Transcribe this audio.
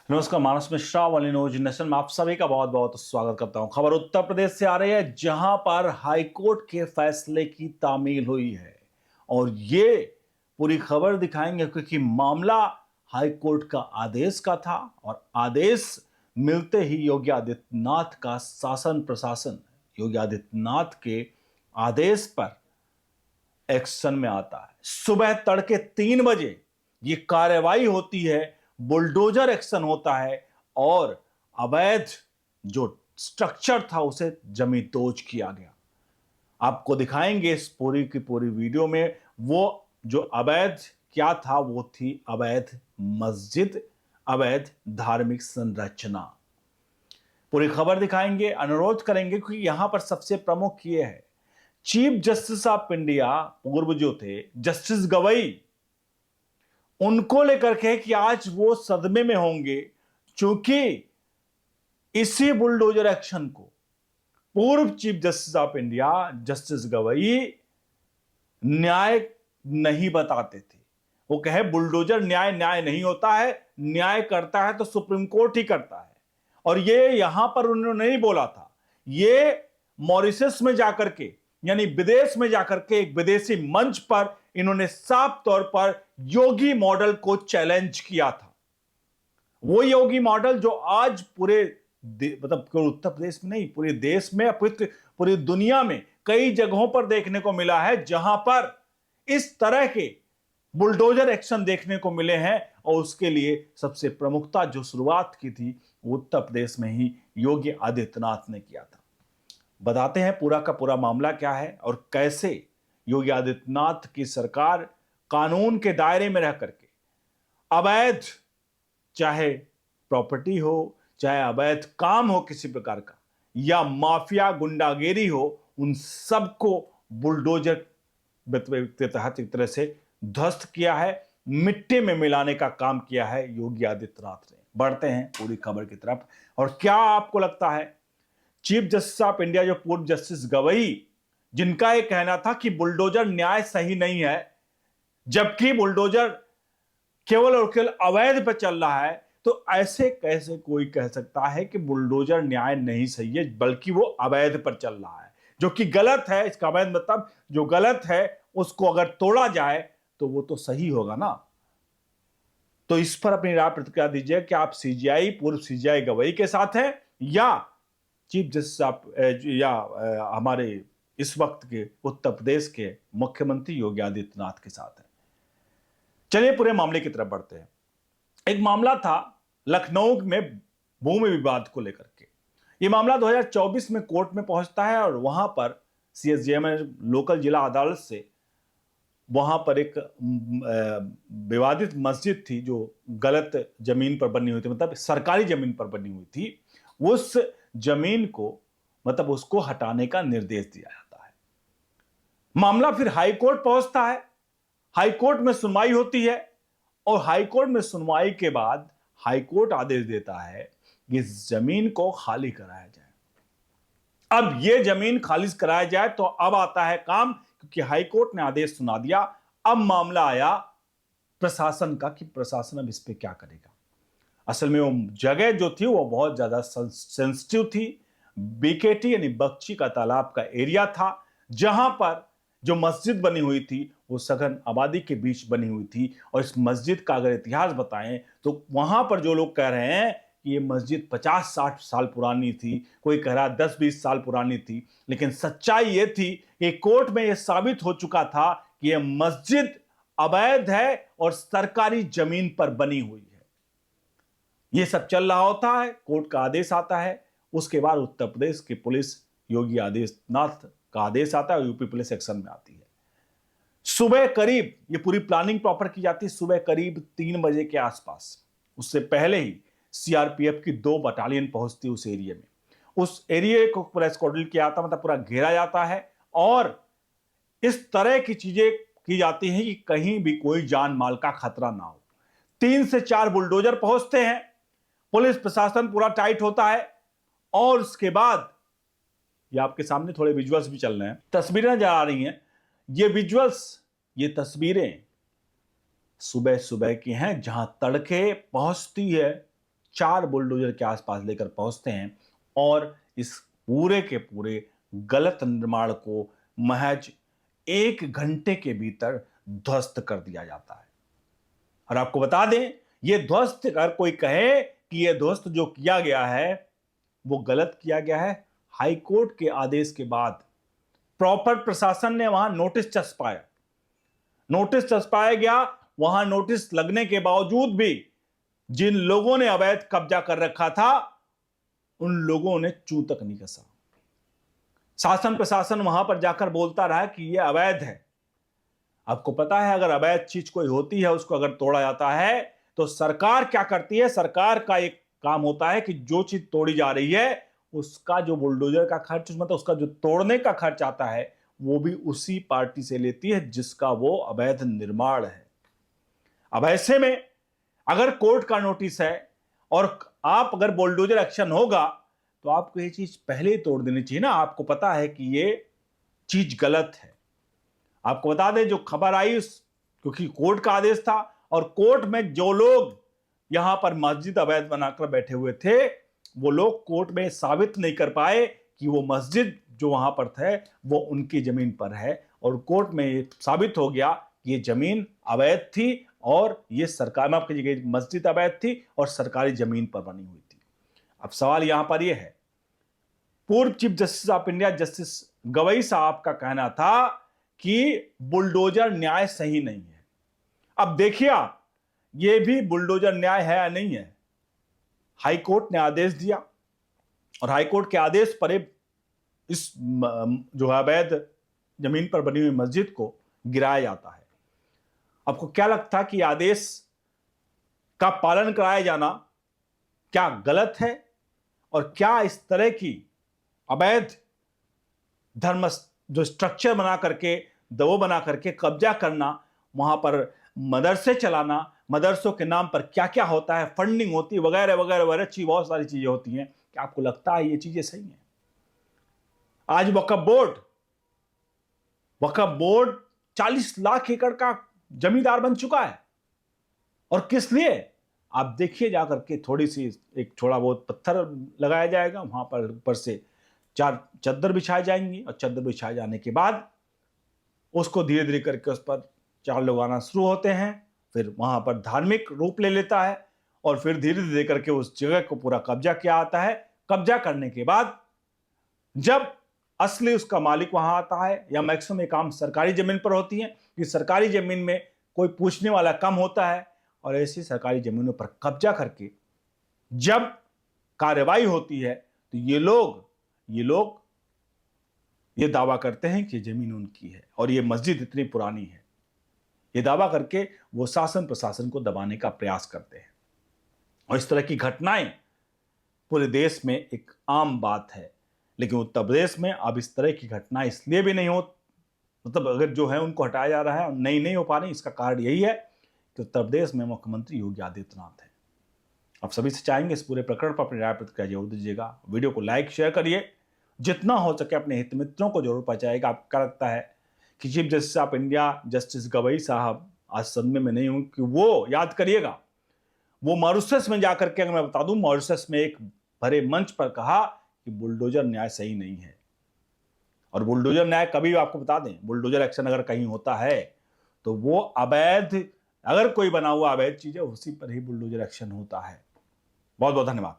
नमस्कार, मानस मिश्रा वाली news nation में आप सभी का बहुत बहुत स्वागत करता हूं। खबर उत्तर प्रदेश से आ रही है, जहां पर हाईकोर्ट के फैसले की तामील हुई है और ये पूरी खबर दिखाएंगे क्योंकि मामला हाईकोर्ट का आदेश का था और आदेश मिलते ही योगी आदित्यनाथ का शासन प्रशासन योगी आदित्यनाथ के आदेश पर एक्शन में आता है। सुबह तड़के 3 बजे ये कार्रवाई होती है, बुलडोजर एक्शन होता है और अवैध जो स्ट्रक्चर था उसे जमींदोज किया गया। आपको दिखाएंगे इस पूरी की पूरी वीडियो में वो जो अवैध क्या था। वो थी अवैध मस्जिद, अवैध धार्मिक संरचना। पूरी खबर दिखाएंगे, अनुरोध करेंगे क्योंकि यहां पर सबसे प्रमुख ये है, चीफ जस्टिस ऑफ इंडिया पूर्व जो थे जस्टिस गवई, उनको लेकर के कि आज वो सदमे में होंगे क्योंकि इसी बुलडोजर एक्शन को पूर्व chief justice of India justice Gavai न्याय नहीं बताते थे। वो कहे बुलडोजर न्याय न्याय नहीं होता है, न्याय करता है तो सुप्रीम कोर्ट ही करता है। और ये यहां पर उन्होंने नहीं बोला था, ये मॉरिशस में जाकर के यानी विदेश में जाकर के एक विदेशी मंच पर इन्होंने साफ तौर पर योगी मॉडल को चैलेंज किया था। वो योगी मॉडल जो आज पूरे मतलब उत्तर प्रदेश में नहीं, पूरे देश में, पूरी दुनिया में कई जगहों पर देखने को मिला है जहां पर इस तरह के बुलडोजर एक्शन देखने को मिले हैं। और उसके लिए सबसे प्रमुखता जो शुरुआत की थी वो उत्तर प्रदेश में ही योगी आदित्यनाथ ने किया था। बताते हैं पूरा का पूरा मामला क्या है और कैसे योगी आदित्यनाथ की सरकार कानून के दायरे में रह करके अवैध, चाहे प्रॉपर्टी हो, चाहे अवैध काम हो किसी प्रकार का, या माफिया गुंडागिरी हो, उन सबको बुलडोजर के तहत एक तरह से ध्वस्त किया है, मिट्टी में मिलाने का काम किया है योगी आदित्यनाथ ने। बढ़ते हैं पूरी खबर की तरफ। और क्या आपको लगता है, चीफ जस्टिस ऑफ इंडिया जो पूर्व जस्टिस गवई, जिनका यह कहना था कि बुलडोजर न्याय सही नहीं है, जबकि बुलडोजर केवल और केवल अवैध पर चल रहा है, तो ऐसे कैसे कोई कह सकता है कि बुलडोजर न्याय नहीं सही है, बल्कि वो अवैध पर चल रहा है, जो कि गलत है। इसका अवैध मतलब जो गलत है उसको अगर तोड़ा जाए तो वो तो सही होगा ना। तो इस पर अपनी राय प्रतिक्रिया दीजिए कि आप सीजीआई, पूर्व सीजीआई गवई के साथ हैं या चीफ जस्टिस आप या हमारे इस वक्त के उत्तर प्रदेश के मुख्यमंत्री योगी आदित्यनाथ के साथ हैं। चलिए पूरे मामले की तरफ बढ़ते हैं। एक मामला था लखनऊ में भूमि विवाद को लेकर के। यह मामला 2024 में कोर्ट में पहुंचता है और वहां पर सीएसडीएम लोकल जिला अदालत से वहां पर एक विवादित मस्जिद थी जो गलत जमीन पर बनी हुई थी, मतलब सरकारी जमीन पर बनी हुई थी। उस जमीन को मतलब उसको हटाने का निर्देश दिया जाता है। मामला फिर हाई कोर्ट पहुंचता है, हाई कोर्ट में सुनवाई होती है और हाई कोर्ट में सुनवाई के बाद हाई कोर्ट आदेश देता है कि इस जमीन को खाली कराया जाए। अब यह जमीन खाली कराया जाए तो अब आता है काम, क्योंकि हाई कोर्ट ने आदेश सुना दिया। अब मामला आया प्रशासन का कि प्रशासन अब इस पे क्या करेगा। असल में वो जगह जो थी वो बहुत ज्यादा सेंसिटिव थी। बीकेटी यानी बख्शी का तालाब का एरिया था, जहां पर जो मस्जिद बनी हुई थी वो सघन आबादी के बीच बनी हुई थी। और इस मस्जिद का अगर इतिहास बताएं तो वहां पर जो लोग कह रहे हैं कि ये मस्जिद 50-60 साल पुरानी थी, कोई कह रहा 10-20 साल पुरानी थी, लेकिन सच्चाई ये थी कि कोर्ट में यह साबित हो चुका था कि यह मस्जिद अवैध है और सरकारी जमीन पर बनी हुई है। यह सब चल रहा होता है, कोर्ट का आदेश आता है, उसके बाद उत्तर प्रदेश की पुलिस, योगी आदित्यनाथ का आदेश आता है और यूपी पुलिस एक्शन में आती है। सुबह करीब, ये पूरी प्लानिंग प्रॉपर की जाती है, सुबह करीब 3 बजे के आसपास, उससे पहले ही सीआरपीएफ की 2 बटालियन पहुंचती उस एरिया में। उस एरिया को पूरा स्क्वाड्रन किया जाता, मतलब पूरा घेरा जाता है और इस तरह की चीजें की जाती हैं कि कहीं भी कोई जान माल का खतरा ना हो। 3 से 4 बुलडोजर पहुंचते हैं, पुलिस प्रशासन पूरा टाइट होता है और उसके बाद ये आपके सामने थोड़े विजुअल्स भी चल रहे हैं, तस्वीरें नजर आ रही हैं। ये विजुअल्स, ये तस्वीरें सुबह सुबह की हैं, जहां तड़के पहुंचती है 4 बुलडोजर के आसपास लेकर पहुंचते हैं और इस पूरे के पूरे गलत निर्माण को महज 1 घंटे के भीतर ध्वस्त कर दिया जाता है। और आपको बता दें, यह ध्वस्त, अगर कोई कहे कि यह ध्वस्त जो किया गया है वो गलत किया गया है, हाईकोर्ट के आदेश के बाद प्रॉपर प्रशासन ने वहां नोटिस चस्पाया गया। वहां नोटिस लगने के बावजूद भी जिन लोगों ने अवैध कब्जा कर रखा था उन लोगों ने चू तक नहीं कसा। शासन प्रशासन वहां पर जाकर बोलता रहा कि यह अवैध है। आपको पता है, अगर अवैध चीज कोई होती है, उसको अगर तोड़ा जाता है तो सरकार क्या करती है? सरकार का एक काम होता है कि जो चीज तोड़ी जा रही है उसका जो बुलडोजर का खर्च, मतलब उसका जो तोड़ने का खर्च आता है, वो भी उसी पार्टी से लेती है जिसका वो अवैध निर्माण है। अब ऐसे में अगर कोर्ट का नोटिस है और आप अगर बुलडोजर एक्शन होगा तो आपको ये चीज पहले ही तोड़ देनी चाहिए ना। आपको पता है कि ये चीज गलत है। आपको बता दें, जो खबर आई क्योंकि कोर्ट का आदेश था और कोर्ट में जो लोग यहां पर मस्जिद अवैध बनाकर बैठे हुए थे वो लोग कोर्ट में साबित नहीं कर पाए कि वो मस्जिद जो वहां पर थे वो उनकी जमीन पर है, और कोर्ट में ये साबित हो गया कि ये जमीन अवैध थी और ये सरकार, माफ कीजिएगा, मस्जिद अवैध थी और सरकारी जमीन पर बनी हुई थी। अब सवाल यहां पर यह है, पूर्व chief justice of India justice Gavai साहब का कहना था कि बुलडोजर न्याय सही नहीं है। अब देखिए आप, ये भी बुलडोजर न्याय है या नहीं है। हाईकोर्ट ने आदेश दिया और हाईकोर्ट के आदेश पर इस जो अवैध जमीन पर बनी हुई मस्जिद को गिराया जाता है। आपको क्या लगता है कि आदेश का पालन कराया जाना क्या गलत है? और क्या इस तरह की अवैध धर्म जो स्ट्रक्चर बना करके, दबो बना करके कब्जा करना, वहां पर मदरसे चलाना, मदरसों के नाम पर क्या क्या होता है, फंडिंग होती है, वगैरह वगैरह वगैरह बहुत सारी चीजें होती हैं, क्या आपको लगता है ये चीजें सही हैं? आज वक्फ बोर्ड 40 लाख एकड़ का जमींदार बन चुका है। और किस लिए? आप देखिए जाकर के, थोड़ी सी एक थोड़ा बहुत पत्थर लगाया जाएगा, वहां पर ऊपर से 4 चद्दर बिछाई जाएंगी और चद्दर बिछाए जाने के बाद उसको धीरे धीरे करके उस पर 4 लोग आना शुरू होते हैं, फिर वहां पर धार्मिक रूप ले लेता है और फिर धीरे धीरे करके उस जगह को पूरा कब्जा किया आता है। कब्जा करने के बाद जब असली उसका मालिक वहां आता है, या मैक्सिमम ये काम सरकारी जमीन पर होती है कि सरकारी जमीन में कोई पूछने वाला कम होता है, और ऐसी सरकारी जमीनों पर कब्जा करके जब कार्रवाई होती है तो ये लोग ये दावा करते हैं कि जमीन उनकी है और ये मस्जिद इतनी पुरानी है। ये दावा करके वो शासन प्रशासन को दबाने का प्रयास करते हैं, और इस तरह की घटनाएं पूरे देश में एक आम बात है। लेकिन उत्तर प्रदेश में अब इस तरह की घटनाएं इसलिए भी नहीं हो, मतलब अगर जो है उनको हटाया जा रहा है और नहीं हो पा रही, इसका कारण यही है कि उत्तर प्रदेश में मुख्यमंत्री योगी आदित्यनाथ है। आप सभी से चाहेंगे इस पूरे प्रकरण पर अपनी राय प्रतिक्रिया जरूर दीजिएगा। वीडियो को लाइक शेयर करिए, जितना हो सके अपने हित मित्रों को जरूर पहुंचाएगा। आपको क्या लगता है कि chief justice of India justice Gavai साहब आज सदमे में नहीं हूं कि वो याद करिएगा, वो मॉरिशस में जाकर के, अगर मैं बता दूं, मॉरिशस में एक भरे मंच पर कहा कि बुलडोजर न्याय सही नहीं है। और बुलडोजर न्याय कभी भी, आपको बता दें, बुलडोजर एक्शन अगर कहीं होता है तो वो अवैध, अगर कोई बना हुआ अवैध चीज है उसी पर ही बुलडोजर एक्शन होता है। बहुत बहुत धन्यवाद।